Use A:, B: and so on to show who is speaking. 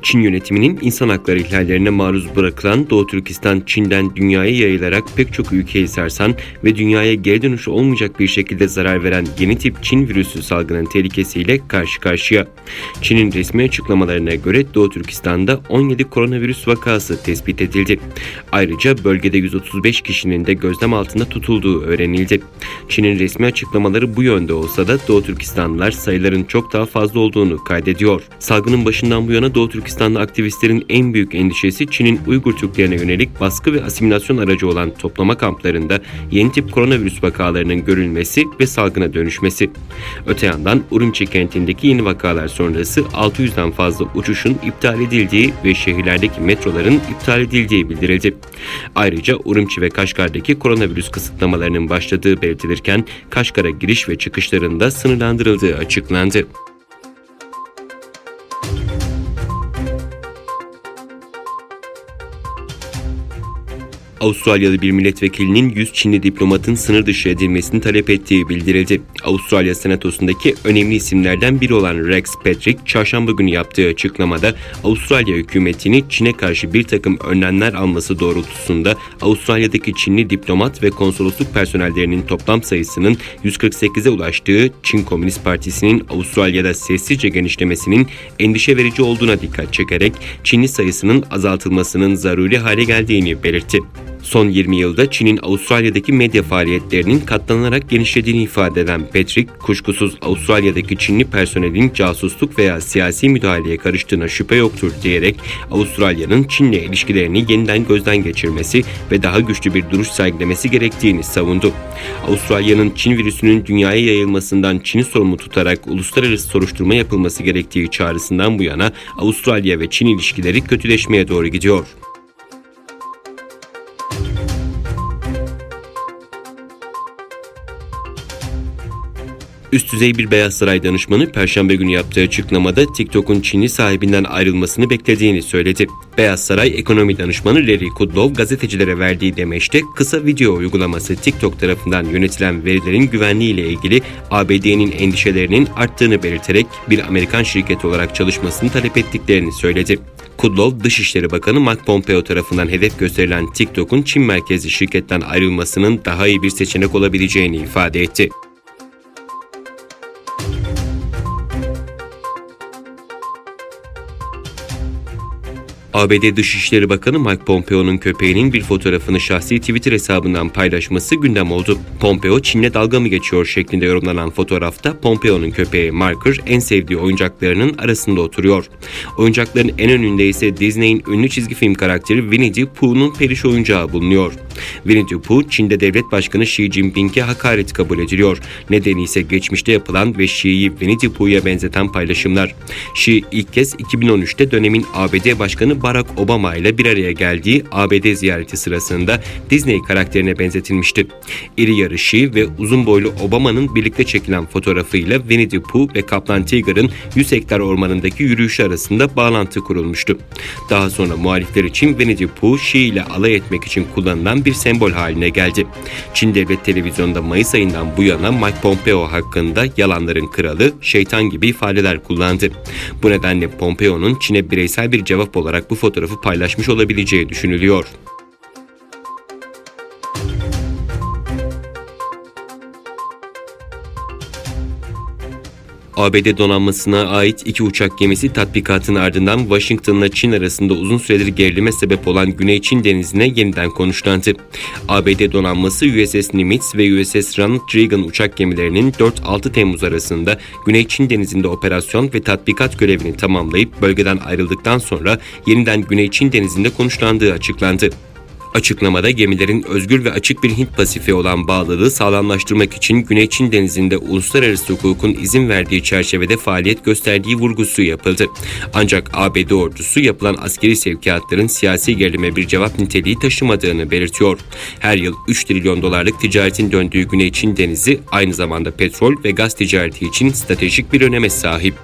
A: Çin yönetiminin insan hakları ihlallerine maruz bırakılan Doğu Türkistan, Çin'den dünyaya yayılarak pek çok ülkeyi sarsan ve dünyaya geri dönüşü olmayacak bir şekilde zarar veren yeni tip Çin virüsü salgının tehlikesiyle karşı karşıya. Çin'in resmi açıklamalarına göre Doğu Türkistan'da 17 koronavirüs vakası tespit edildi. Ayrıca bölgede 135 kişinin de gözlem altında tutulduğu öğrenildi. Çin'in resmi açıklamaları bu yönde olsa da Doğu Türkistanlılar sayıların çok daha fazla olduğunu kaydediyor. Salgının başından bu yana Doğu Türkistanlı aktivistlerin en büyük endişesi Çin'in Uygur Türklerine yönelik baskı ve asimilasyon aracı olan toplama kamplarında yeni tip koronavirüs vakalarının görülmesi ve salgına dönüşmesi. Öte yandan Urumqi kentindeki yeni vakalar sonrası 600'den fazla uçuşun iptal edildiği ve şehirlerdeki metroların iptal edildiği bildirildi. Ayrıca Urumqi ve Kaşgar'daki koronavirüs kısıtlamalarının başladığı belirtilirken Kaşgar'a giriş ve çıkışların da sınırlandırıldığı açıklandı. Avustralyalı bir milletvekilinin 100 Çinli diplomatın sınır dışı edilmesini talep ettiği bildirildi. Avustralya Senatosu'ndaki önemli isimlerden biri olan Rex Patrick, çarşamba günü yaptığı açıklamada Avustralya hükümetini Çin'e karşı bir takım önlemler alması doğrultusunda Avustralya'daki Çinli diplomat ve konsolosluk personellerinin toplam sayısının 148'e ulaştığı Çin Komünist Partisi'nin Avustralya'da sessizce genişlemesinin endişe verici olduğuna dikkat çekerek Çinli sayısının azaltılmasının zaruri hale geldiğini belirtti. Son 20 yılda Çin'in Avustralya'daki medya faaliyetlerinin katlanarak genişlediğini ifade eden Patrick, kuşkusuz Avustralya'daki Çinli personelin casusluk veya siyasi müdahaleye karıştığına şüphe yoktur diyerek Avustralya'nın Çin'le ilişkilerini yeniden gözden geçirmesi ve daha güçlü bir duruş sergilemesi gerektiğini savundu. Avustralya'nın Çin virüsünün dünyaya yayılmasından Çin'i sorumlu tutarak uluslararası soruşturma yapılması gerektiği çağrısından bu yana Avustralya ve Çin ilişkileri kötüleşmeye doğru gidiyor. Üst düzey bir Beyaz Saray danışmanı Perşembe günü yaptığı açıklamada TikTok'un Çinli sahibinden ayrılmasını beklediğini söyledi. Beyaz Saray ekonomi danışmanı Larry Kudlow gazetecilere verdiği demeçte kısa video uygulaması TikTok tarafından yönetilen verilerin güvenliği ile ilgili ABD'nin endişelerinin arttığını belirterek bir Amerikan şirketi olarak çalışmasını talep ettiklerini söyledi. Kudlow, Dışişleri Bakanı Mike Pompeo tarafından hedef gösterilen TikTok'un Çin merkezli şirketten ayrılmasının daha iyi bir seçenek olabileceğini ifade etti. ABD Dışişleri Bakanı Mike Pompeo'nun köpeğinin bir fotoğrafını şahsi Twitter hesabından paylaşması gündem oldu. Pompeo, Çin'le dalga mı geçiyor şeklinde yorumlanan fotoğrafta Pompeo'nun köpeği Marker en sevdiği oyuncaklarının arasında oturuyor. Oyuncakların en önünde ise Disney'in ünlü çizgi film karakteri Winnie the Pooh'un peluş oyuncağı bulunuyor. Winnie the Pooh, Çin'de devlet başkanı Xi Jinping'e hakaret kabul ediliyor. Nedeni ise geçmişte yapılan ve Xi'yi Winnie the Pooh'ya benzeten paylaşımlar. Xi ilk kez 2013'te dönemin ABD Başkanı Barack Obama ile bir araya geldiği ABD ziyareti sırasında Disney karakterine benzetilmişti. İri yarı Xi ve uzun boylu Obama'nın birlikte çekilen fotoğrafıyla Winnie the Pooh ve Kaplan Tiger'ın 100 hektar ormanındaki yürüyüşü arasında bağlantı kurulmuştu. Daha sonra muhalifler için Winnie the Pooh, Xi ile alay etmek için kullanılan bir sembol haline geldi. Çin Devlet Televizyonu'nda Mayıs ayından bu yana Mike Pompeo hakkında yalanların kralı, şeytan gibi ifadeler kullandı. Bu nedenle Pompeo'nun Çin'e bireysel bir cevap olarak bu fotoğrafı paylaşmış olabileceği düşünülüyor. ABD donanmasına ait 2 uçak gemisi tatbikatın ardından Washington'la Çin arasında uzun süredir gerilime sebep olan Güney Çin Denizi'ne yeniden konuşlandı. ABD donanması USS Nimitz ve USS Ronald Reagan uçak gemilerinin 4-6 Temmuz arasında Güney Çin Denizi'nde operasyon ve tatbikat görevini tamamlayıp bölgeden ayrıldıktan sonra yeniden Güney Çin Denizi'nde konuşlandığı açıklandı. Açıklamada gemilerin özgür ve açık bir Hint Pasifik'e olan bağlılığı sağlamlaştırmak için Güney Çin Denizi'nde uluslararası hukukun izin verdiği çerçevede faaliyet gösterdiği vurgusu yapıldı. Ancak ABD ordusu yapılan askeri sevkiyatların siyasi gerilime bir cevap niteliği taşımadığını belirtiyor. Her yıl 3 trilyon dolarlık ticaretin döndüğü Güney Çin Denizi aynı zamanda petrol ve gaz ticareti için stratejik bir öneme sahip.